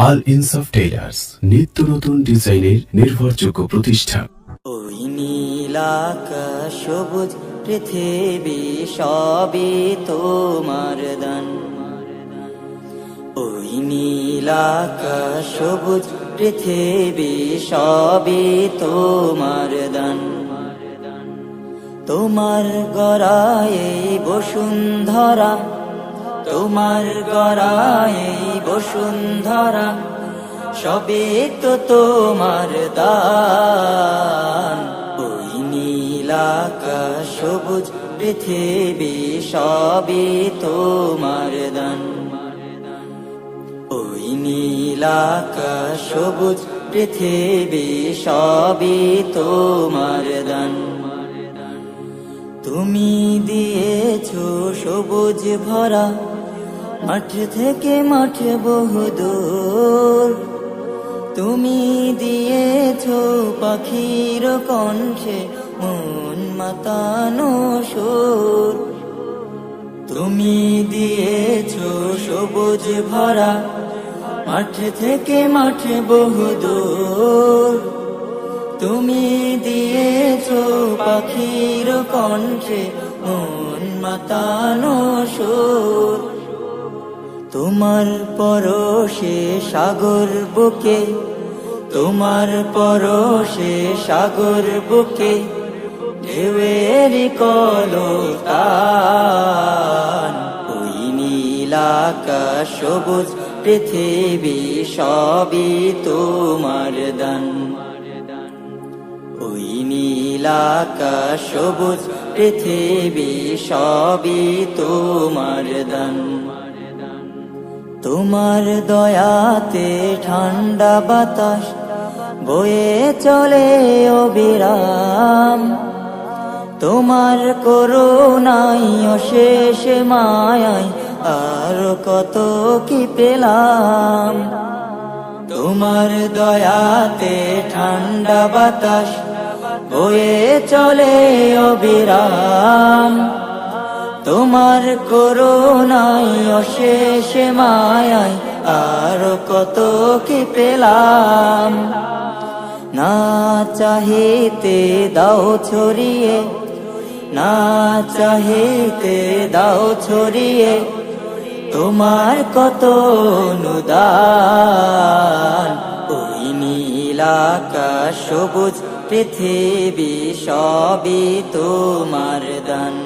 আল ইনসাফ টেইলার্স, নিত্য নতুন ডিজাইনের নির্ভরযোগ্য প্রতিষ্ঠান। ওই নীল আকাশ সবুজ পৃথিবী সবই তোমার দান। ওই নীল আকাশ সবুজ পৃথিবী সবই তোমার দান। তোমার গড়ায় বসুন্ধরা, তোমার গড়ায় বসুন্ধরা, সবে তো তোমার দান। ওই নীল আকাশ সবুজ পৃথিবী সবে তোমার দান। ওই নীল আকাশ সবুজ পৃথিবী সবে তোমার দান। তুমি দিয়েছো সবুজ ভরা, মাঠ থেকে মাঠে বহুদূর। তুমি দিয়েছো পাখির কণ্ঠে মন মাতানো সুর। তুমি দিয়েছো সবুজ ভরা, মাঠ থেকে মাঠে বহুদূর। তুমি দিয়েছো পাখির কণ্ঠে মন মাতানো সুর। তোমার পরশে সাগর বুকে, তোমার পরশে সাগর বুকে, ঢেউয়ের কলতান। ওই নীল আকাশ সবুজ পৃথিবী সবই তোমার দান। ওই নীল আকাশ সবুজ পৃথিবী সবই তোমার দান। তোমার দয়াতে ঠান্ডা বাতাস বয়ে চলে অবিরাম। তোমার করুণায় অশেষ মায়ায় আর কত কি পেলাম। তোমার দয়াতে ঠান্ডা বাতাস বয়ে চলে অবিরাম। তোমার করুণায় অশেষ মায়ায় আর কত কি পেলাম। না চাহিতে দাও ছড়িয়ে, না চাহিতে দাও ছড়িয়ে, তোমার কত অনুদান। ওই নীল আকাশ সবুজ পৃথিবী সবই তোমার দান।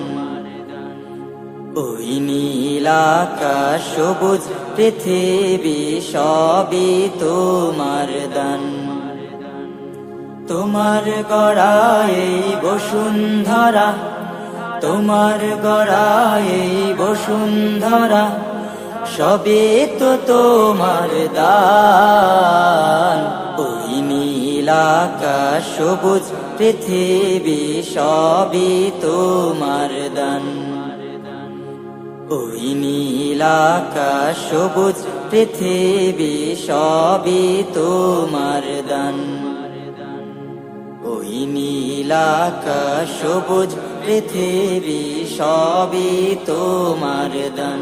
ওই নীল আকাশ সবুজ পৃথিবী সবই তোমার দান। তোমার গড়ায় বসুন্ধরা, তোমার গড়ায় বসুন্ধরা, সবে তো তোমার দান। ওই নীল আকাশ সবুজ পৃথিবী সবই তোমার দান। ওই নীল আকাশ সবুজ পৃথিবী সবই তোমার দান। ওই নীল আকাশ সবুজ পৃথিবী সবই তোমার দান।